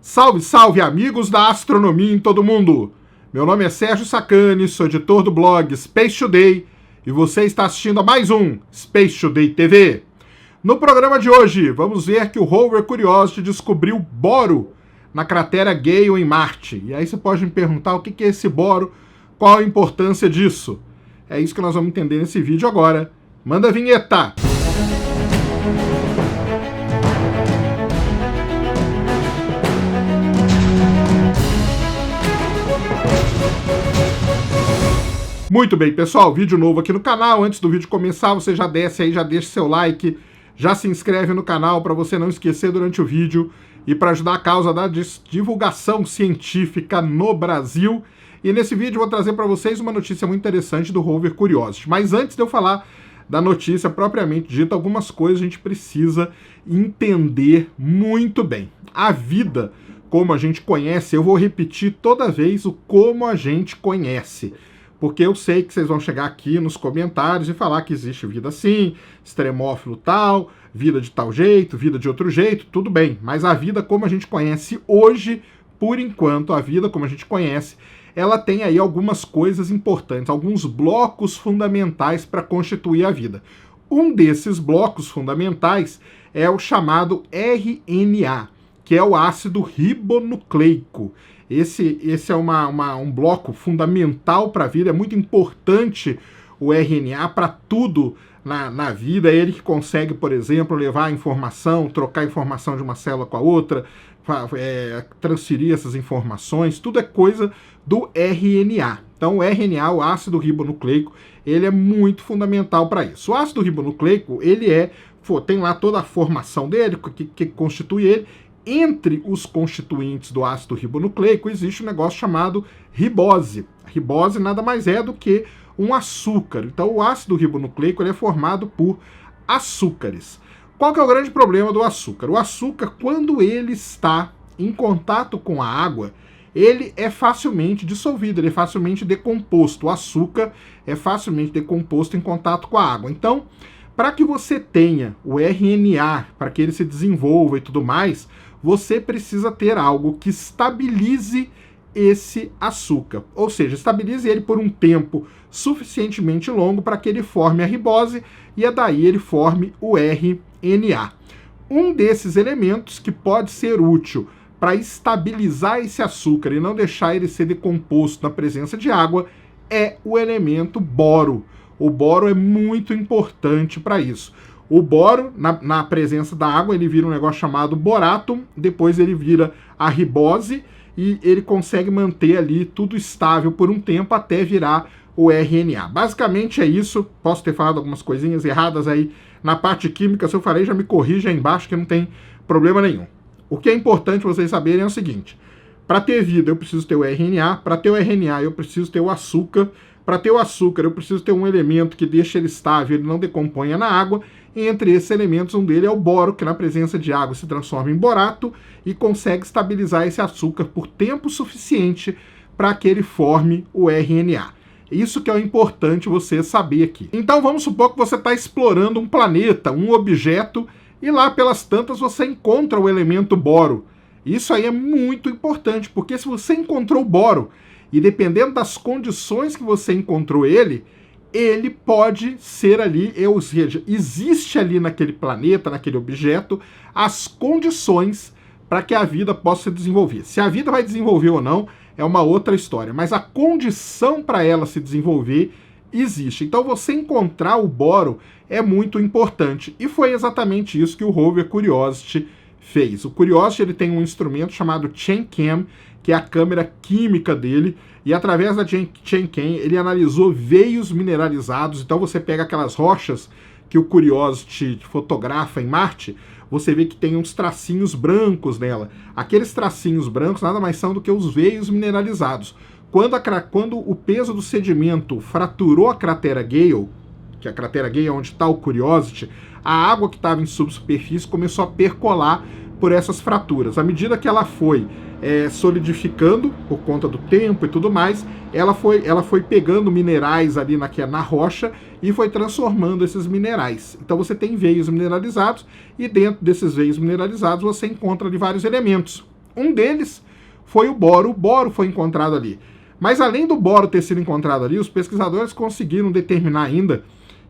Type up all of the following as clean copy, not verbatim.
Salve, salve, amigos da astronomia em todo mundo! Meu nome é Sérgio Sacani, sou editor do blog Space Today e você está assistindo a mais um Space Today TV. No programa de hoje, vamos ver que o rover Curiosity descobriu boro na cratera Gale em Marte. E aí você pode me perguntar o que é esse boro, qual a importância disso? É isso que nós vamos entender nesse vídeo agora. Manda a vinheta! Muito bem, pessoal, vídeo novo aqui no canal. Antes do vídeo começar, você já desce aí, já deixa seu like, já se inscreve no canal para você não esquecer durante o vídeo e para ajudar a causa da divulgação científica no Brasil. E nesse vídeo eu vou trazer para vocês uma notícia muito interessante do rover Curiosity. Mas antes de eu falar da notícia propriamente dita, algumas coisas a gente precisa entender muito bem. A vida, como a gente conhece, eu vou repetir toda vez o como a gente conhece. Porque eu sei que vocês vão chegar aqui nos comentários e falar que existe vida assim, extremófilo tal, vida de tal jeito, vida de outro jeito, tudo bem. Mas a vida como a gente conhece hoje, por enquanto, a vida como a gente conhece, ela tem aí algumas coisas importantes, alguns blocos fundamentais para constituir a vida. Um desses blocos fundamentais é o chamado RNA, que é o ácido ribonucleico. Esse é um bloco fundamental para a vida, é muito importante o RNA para tudo na vida. É ele que consegue, por exemplo, levar a informação, trocar a informação de uma célula com a outra, transferir essas informações, tudo é coisa do RNA. Então o RNA, o ácido ribonucleico, ele é muito fundamental para isso. O ácido ribonucleico, ele tem lá toda a formação dele, que constitui ele. Entre os constituintes do ácido ribonucleico existe um negócio chamado ribose. A ribose nada mais é do que um açúcar. Então o ácido ribonucleico ele é formado por açúcares. Qual que é o grande problema do açúcar? O açúcar, quando ele está em contato com a água, ele é facilmente dissolvido, ele é facilmente decomposto. O açúcar é facilmente decomposto em contato com a água. Então, para que você tenha o RNA, para que ele se desenvolva e tudo mais, você precisa ter algo que estabilize esse açúcar. Ou seja, estabilize ele por um tempo suficientemente longo para que ele forme a ribose e daí ele forme o RNA. Um desses elementos que pode ser útil para estabilizar esse açúcar e não deixar ele ser decomposto na presença de água é o elemento boro. O boro é muito importante para isso. O boro, na presença da água, ele vira um negócio chamado borato, depois ele vira a ribose e ele consegue manter ali tudo estável por um tempo até virar o RNA. Basicamente é isso. Posso ter falado algumas coisinhas erradas aí na parte química, se eu falei já me corrija aí embaixo que não tem problema nenhum. O que é importante vocês saberem é o seguinte: para ter vida eu preciso ter o RNA, para ter o RNA eu preciso ter o açúcar, para ter o açúcar eu preciso ter um elemento que deixa ele estável, ele não decomponha na água. E entre esses elementos, um dele é o boro, que na presença de água se transforma em borato e consegue estabilizar esse açúcar por tempo suficiente para que ele forme o RNA. Isso que é o importante você saber aqui. Então vamos supor que você está explorando um planeta, um objeto, e lá pelas tantas você encontra o elemento boro. Isso aí é muito importante, porque se você encontrou o boro, e dependendo das condições que você encontrou ele pode ser ali, ou seja, existe ali naquele planeta, naquele objeto, as condições para que a vida possa se desenvolver. Se a vida vai desenvolver ou não, é uma outra história, mas a condição para ela se desenvolver existe. Então você encontrar o boro é muito importante, e foi exatamente isso que o rover Curiosity fez. O Curiosity ele tem um instrumento chamado ChainCam, que é a câmera química dele, e através da ChainCam ele analisou veios mineralizados. Então você pega aquelas rochas que o Curiosity fotografa em Marte, você vê que tem uns tracinhos brancos nela. Aqueles tracinhos brancos nada mais são do que os veios mineralizados. Quando o peso do sedimento fraturou a cratera Gale, que a cratera Gale é onde está o Curiosity, a água que estava em subsuperfície começou a percolar por essas fraturas. À medida que ela foi solidificando por conta do tempo e tudo mais, ela foi pegando minerais ali na rocha e foi transformando esses minerais. Então você tem veios mineralizados e dentro desses veios mineralizados você encontra ali vários elementos. Um deles foi o boro. O boro foi encontrado ali. Mas além do boro ter sido encontrado ali, os pesquisadores conseguiram determinar ainda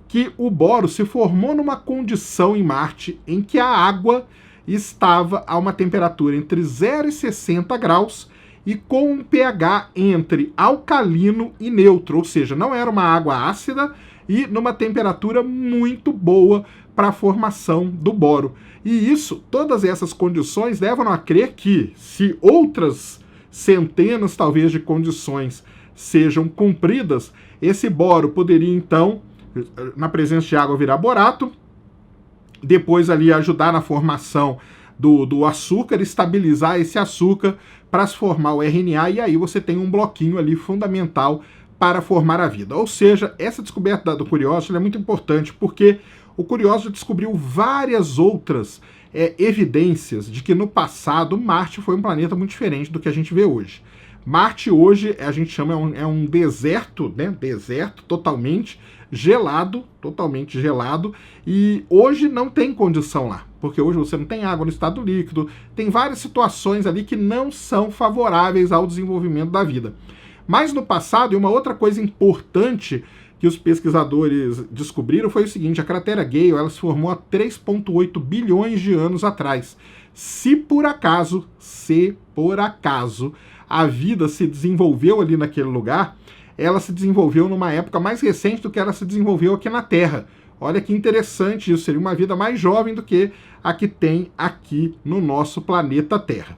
que o boro se formou numa condição em Marte em que a água estava a uma temperatura entre 0 e 60 graus e com um pH entre alcalino e neutro, ou seja, não era uma água ácida e numa temperatura muito boa para a formação do boro. E isso, todas essas condições levam a crer que, se outras centenas talvez de condições sejam cumpridas, esse boro poderia então, na presença de água, virar borato, depois ali ajudar na formação do açúcar, estabilizar esse açúcar para se formar o RNA, e aí você tem um bloquinho ali fundamental para formar a vida. Ou seja, essa descoberta do Curiosity é muito importante, porque o Curiosity descobriu várias outras evidências de que no passado Marte foi um planeta muito diferente do que a gente vê hoje. Marte hoje, a gente chama, um deserto, né? Deserto totalmente gelado, e hoje não tem condição lá, porque hoje você não tem água no estado líquido, tem várias situações ali que não são favoráveis ao desenvolvimento da vida. Mas no passado, e uma outra coisa importante que os pesquisadores descobriram foi o seguinte: a cratera Gale, ela se formou há 3,8 bilhões de anos atrás. Se por acaso a vida se desenvolveu ali naquele lugar, ela se desenvolveu numa época mais recente do que ela se desenvolveu aqui na Terra. Olha que interessante isso, seria uma vida mais jovem do que a que tem aqui no nosso planeta Terra.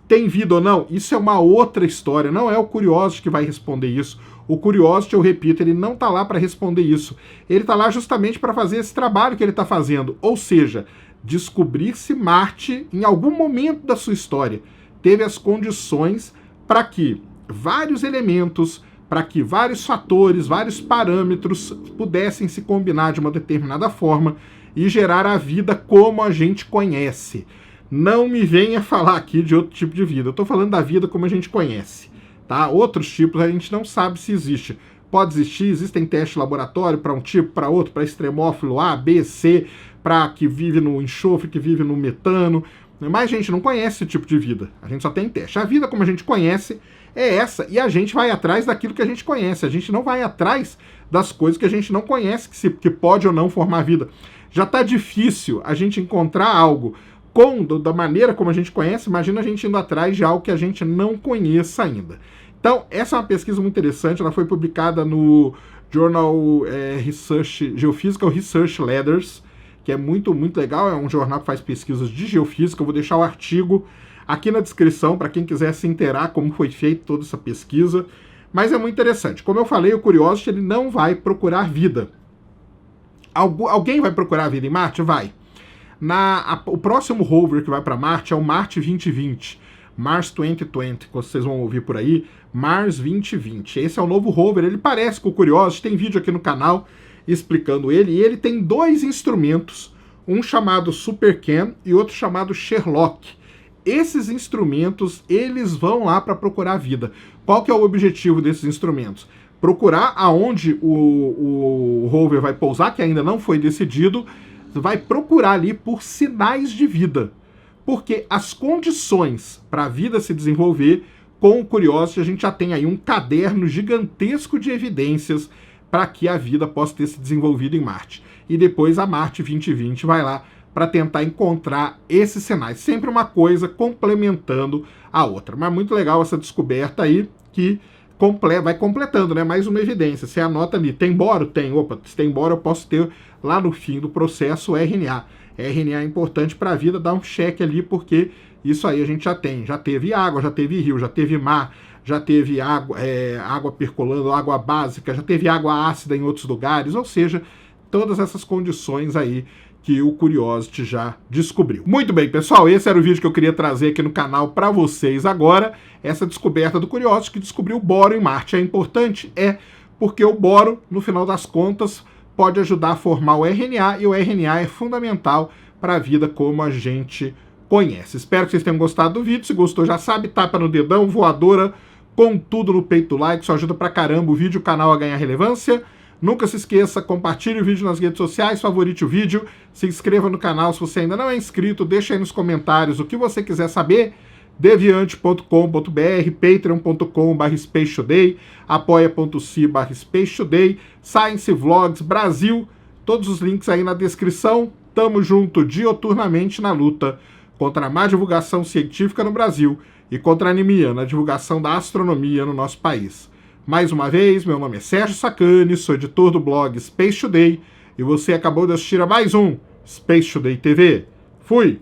Tem vida ou não? Isso é uma outra história, não é o Curiosity que vai responder isso. O Curiosity, eu repito, ele não está lá para responder isso. Ele está lá justamente para fazer esse trabalho que ele está fazendo, ou seja, descobrir se Marte, em algum momento da sua história, teve as condições para que vários elementos, para que vários fatores, vários parâmetros pudessem se combinar de uma determinada forma e gerar a vida como a gente conhece. Não me venha falar aqui de outro tipo de vida. Eu estou falando da vida como a gente conhece. Tá? Outros tipos a gente não sabe se existe. Pode existir, existem testes de laboratório para um tipo, para outro, para extremófilo A, B, C, para que vive no enxofre, que vive no metano. Mas a gente não conhece esse tipo de vida. A gente só tem teste. A vida como a gente conhece é essa, e a gente vai atrás daquilo que a gente conhece. A gente não vai atrás das coisas que a gente não conhece, que pode ou não formar vida. Já está difícil a gente encontrar algo da maneira como a gente conhece, imagina a gente indo atrás de algo que a gente não conheça ainda. Então, essa é uma pesquisa muito interessante, ela foi publicada no Journal Research, Geophysical Research Letters, que é muito, muito legal, é um jornal que faz pesquisas de geofísica. Eu vou deixar o artigo aqui na descrição para quem quiser se inteirar como foi feita toda essa pesquisa, mas é muito interessante. Como eu falei, o Curiosity ele não vai procurar vida. Alguém vai procurar vida em Marte? Vai. O próximo rover que vai para Marte é o Marte 2020, Mars 2020, que vocês vão ouvir por aí, Mars 2020. Esse é o novo rover, ele parece com o Curiosity, tem vídeo aqui no canal explicando ele, e ele tem dois instrumentos, um chamado SuperCam e outro chamado Sherlock. Esses instrumentos, eles vão lá para procurar vida. Qual que é o objetivo desses instrumentos? Procurar aonde o rover vai pousar, que ainda não foi decidido, vai procurar ali por sinais de vida. Porque as condições para a vida se desenvolver, com o Curiosity, a gente já tem aí um caderno gigantesco de evidências para que a vida possa ter se desenvolvido em Marte. E depois a Marte 2020 vai lá para tentar encontrar esses sinais. Sempre uma coisa complementando a outra. Mas muito legal essa descoberta aí, que vai completando, né? Mais uma evidência. Você anota ali, tem boro? Tem. Opa, se tem boro eu posso ter lá no fim do processo RNA. RNA é importante para a vida, dar um check ali, porque isso aí a gente já tem. Já teve água, já teve rio, já teve mar, já teve água percolando, água básica, já teve água ácida em outros lugares, ou seja, todas essas condições aí que o Curiosity já descobriu. Muito bem, pessoal, esse era o vídeo que eu queria trazer aqui no canal para vocês agora. Essa descoberta do Curiosity, que descobriu o boro em Marte. É importante? É, porque o boro, no final das contas, pode ajudar a formar o RNA, e o RNA é fundamental para a vida como a gente conhece. Espero que vocês tenham gostado do vídeo. Se gostou, já sabe, tapa no dedão, voadora, com tudo no peito do like, isso ajuda pra caramba o vídeo e o canal a ganhar relevância. Nunca se esqueça, compartilhe o vídeo nas redes sociais, favorite o vídeo, se inscreva no canal se você ainda não é inscrito, deixa aí nos comentários o que você quiser saber, deviante.com.br, patreon.com/spacetoday, apoia.se/spacetoday, Science Vlogs Brasil, todos os links aí na descrição. Tamo junto dioturnamente na luta contra a má divulgação científica no Brasil e contra a anemia na divulgação da astronomia no nosso país. Mais uma vez, meu nome é Sérgio Sacani, sou editor do blog Space Today e você acabou de assistir a mais um Space Today TV. Fui!